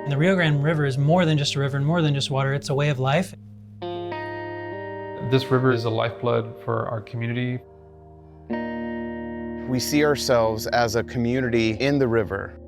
And the Rio Grande River is more than just a river and more than just water. It's a way of life. This river is a lifeblood for our community. We see ourselves as a community in the river.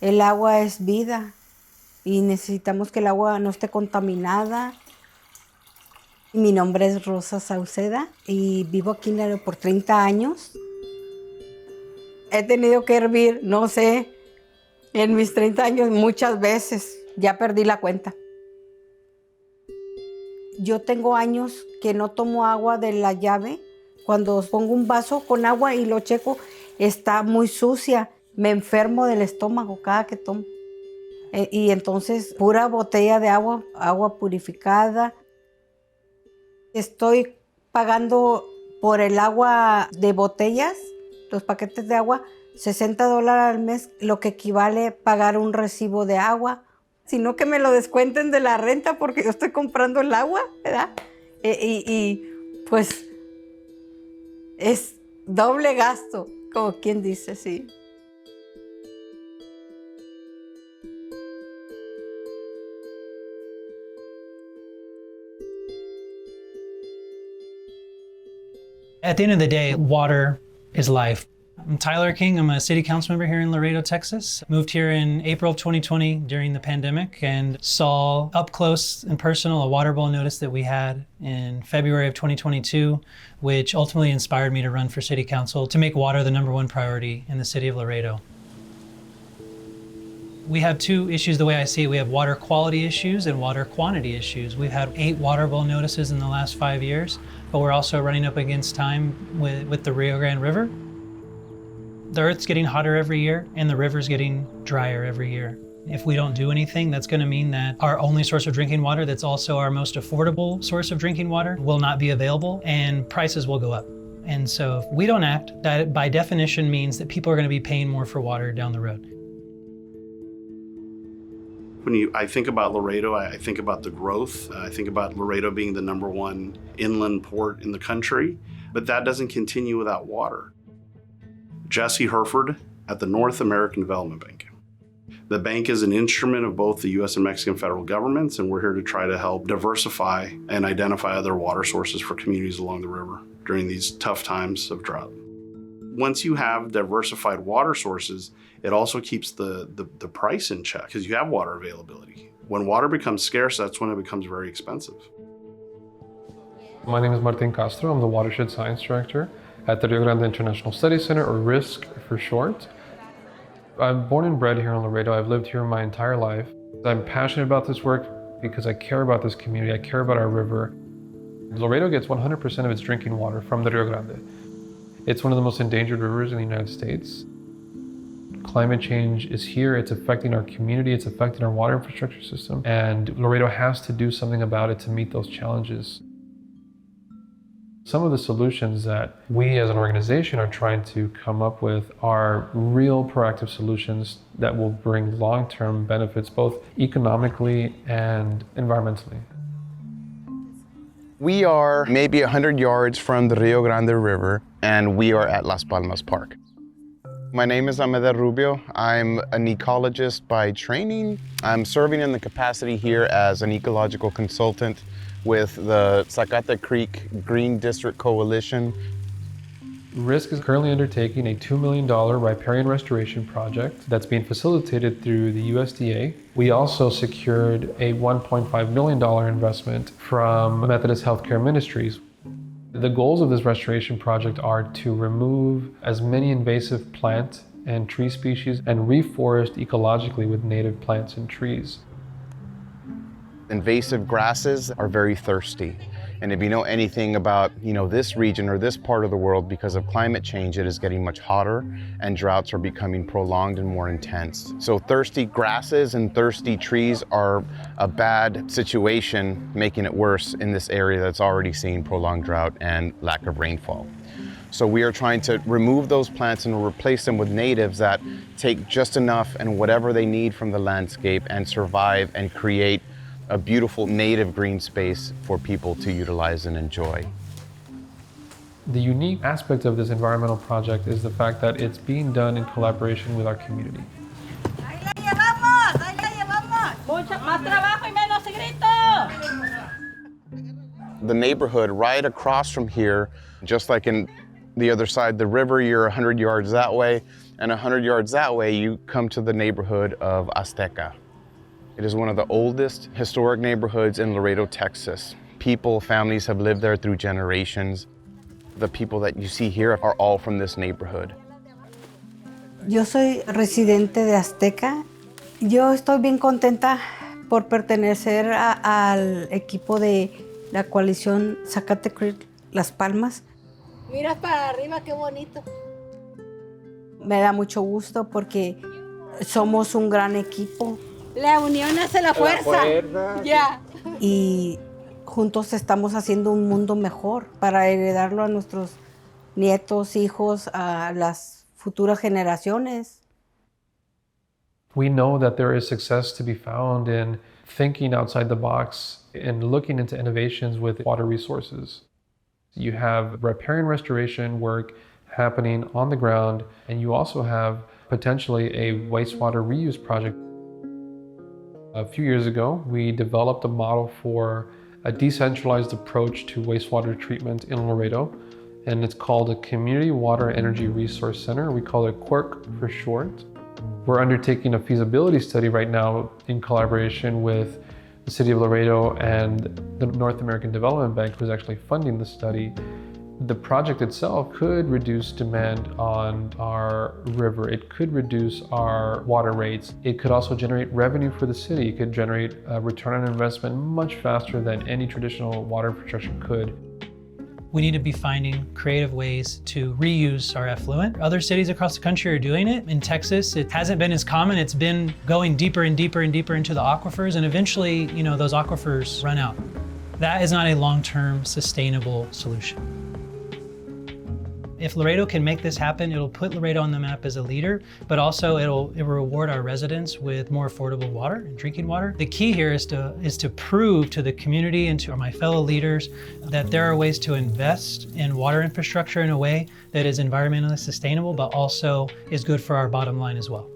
El agua es vida y necesitamos que el agua no esté contaminada. Mi nombre es Rosa Sauceda y vivo aquí en Laredo por 30 años. He tenido que hervir, no sé, en mis 30 años muchas veces. Ya perdí la cuenta. Yo tengo años que no tomo agua de la llave. Cuando pongo un vaso con agua y lo checo, está muy sucia. Me enfermo del estómago cada que tomo. Y entonces, pura botella de agua, agua purificada. Estoy pagando por el agua de botellas, los paquetes de agua, $60 al mes, lo que equivale a pagar un recibo de agua. Sino que me lo descuenten de la renta porque yo estoy comprando el agua, ¿verdad? Y pues es doble gasto, como quien dice, sí. At the end of the day, water is life. I'm Tyler King. I'm a city council member here in Laredo, Texas. Moved here in April of 2020 during the pandemic and saw up close and personal a water bill notice that we had in February of 2022, which ultimately inspired me to run for city council to make water the #1 priority in the city of Laredo. We have two issues the way I see it. We have water quality issues and water quantity issues. We've had 8 water bill notices in the last 5 years, but we're also running up against time with the Rio Grande River. The earth's getting hotter every year and the river's getting drier every year. If we don't do anything, that's going to mean that our only source of drinking water, that's also our most affordable source of drinking water, will not be available and prices will go up. And so if we don't act, that by definition means that people are going to be paying more for water down the road. When I think about Laredo, I think about the growth. I think about Laredo being the #1 inland port in the country, but that doesn't continue without water. Jesse Herford at the North American Development Bank. The bank is an instrument of both the U.S. and Mexican federal governments, and we're here to try to help diversify and identify other water sources for communities along the river during these tough times of drought. Once you have diversified water sources, it also keeps the price in check because you have water availability. When water becomes scarce, that's when it becomes very expensive. My name is Martin Castro. I'm the Watershed Science Director at the Rio Grande International Study Center, or RGISC for short. I'm born and bred here in Laredo. I've lived here my entire life. I'm passionate about this work because I care about this community. I care about our river. Laredo gets 100% of its drinking water from the Rio Grande. It's one of the most endangered rivers in the United States. Climate change is here. It's affecting our community. It's affecting our water infrastructure system. And Laredo has to do something about it to meet those challenges. Some of the solutions that we as an organization are trying to come up with are real proactive solutions that will bring long-term benefits, both economically and environmentally. We are maybe 100 yards from the Rio Grande River, and we are at Las Palmas Park. My name is Ameda Rubio. I'm an ecologist by training. I'm serving in the capacity here as an ecological consultant with the Zacate Creek Green District Coalition. RGISC is currently undertaking a $2 million riparian restoration project that's being facilitated through the USDA. We also secured a $1.5 million investment from Methodist Healthcare Ministries. The goals of this restoration project are to remove as many invasive plant and tree species and reforest ecologically with native plants and trees. Invasive grasses are very thirsty. And if you know anything about, this region or this part of the world, because of climate change, it is getting much hotter and droughts are becoming prolonged and more intense. So thirsty grasses and thirsty trees are a bad situation, making it worse in this area that's already seeing prolonged drought and lack of rainfall. So we are trying to remove those plants and replace them with natives that take just enough and whatever they need from the landscape and survive and create a beautiful native green space for people to utilize and enjoy. The unique aspect of this environmental project is the fact that it's being done in collaboration with our community. Ahí la llevamos, ahí la llevamos. Mucho más trabajo y menos grito. The neighborhood right across from here, just like in the other side of the river, you're 100 yards that way, and 100 yards that way, you come to the neighborhood of Azteca. It is one of the oldest historic neighborhoods in Laredo, Texas. People, families have lived there through generations. The people that you see here are all from this neighborhood. Yo soy residente de Azteca. Yo estoy bien contenta por pertenecer al equipo de la coalición Zacate Creek Las Palmas. Mira para arriba, qué bonito. Me da mucho gusto porque somos un gran equipo. La unión hace la fuerza. Ya. Y juntos estamos haciendo un mundo mejor para heredarlo a nuestros nietos, hijos, a las futuras generaciones. We know that there is success to be found in thinking outside the box and looking into innovations with water resources. You have riparian restoration work happening on the ground, and you also have potentially a wastewater reuse project. A few years ago, we developed a model for a decentralized approach to wastewater treatment in Laredo, and it's called a Community Water Energy Resource Center. We call it QUARC for short. We're undertaking a feasibility study right now in collaboration with the City of Laredo and the North American Development Bank, who's actually funding the study. The project itself could reduce demand on our river. It could reduce our water rates. It could also generate revenue for the city. It could generate a return on investment much faster than any traditional water infrastructure could. We need to be finding creative ways to reuse our effluent. Other cities across the country are doing it. In Texas, it hasn't been as common. It's been going deeper and deeper and deeper into the aquifers, and eventually, those aquifers run out. That is not a long-term sustainable solution. If Laredo can make this happen, it'll put Laredo on the map as a leader, but also it will reward our residents with more affordable water and drinking water. The key here is to prove to the community and to my fellow leaders that there are ways to invest in water infrastructure in a way that is environmentally sustainable, but also is good for our bottom line as well.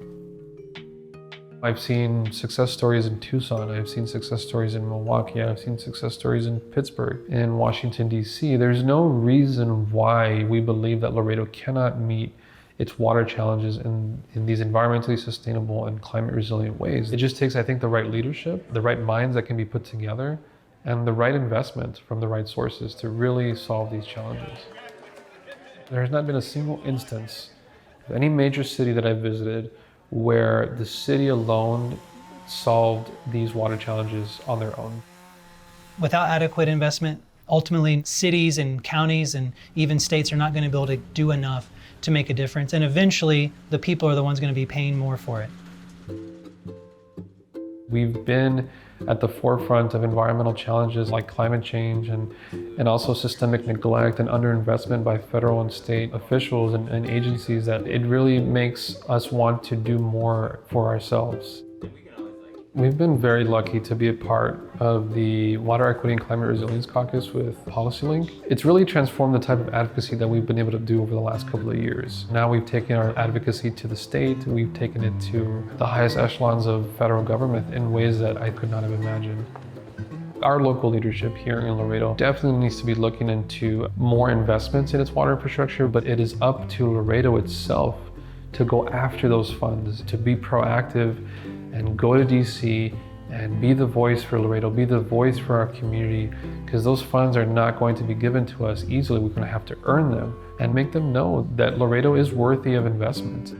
I've seen success stories in Tucson, I've seen success stories in Milwaukee, I've seen success stories in Pittsburgh, in Washington, D.C. There's no reason why we believe that Laredo cannot meet its water challenges in these environmentally sustainable and climate resilient ways. It just takes, I think, the right leadership, the right minds that can be put together, and the right investment from the right sources to really solve these challenges. There has not been a single instance of any major city that I've visited where the city alone solved these water challenges on their own. Without adequate investment, ultimately cities and counties and even states are not going to be able to do enough to make a difference. And eventually, the people are the ones going to be paying more for it. We've been at the forefront of environmental challenges like climate change and also systemic neglect and underinvestment by federal and state officials and agencies that it really makes us want to do more for ourselves. We've been very lucky to be a part of the Water Equity and Climate Resilience Caucus with PolicyLink. It's really transformed the type of advocacy that we've been able to do over the last couple of years. Now we've taken our advocacy to the state, we've taken it to the highest echelons of federal government in ways that I could not have imagined. Our local leadership here in Laredo definitely needs to be looking into more investments in its water infrastructure, but it is up to Laredo itself to go after those funds, to be proactive and go to DC and be the voice for Laredo, be the voice for our community, because those funds are not going to be given to us easily. We're going to have to earn them and make them know that Laredo is worthy of investment.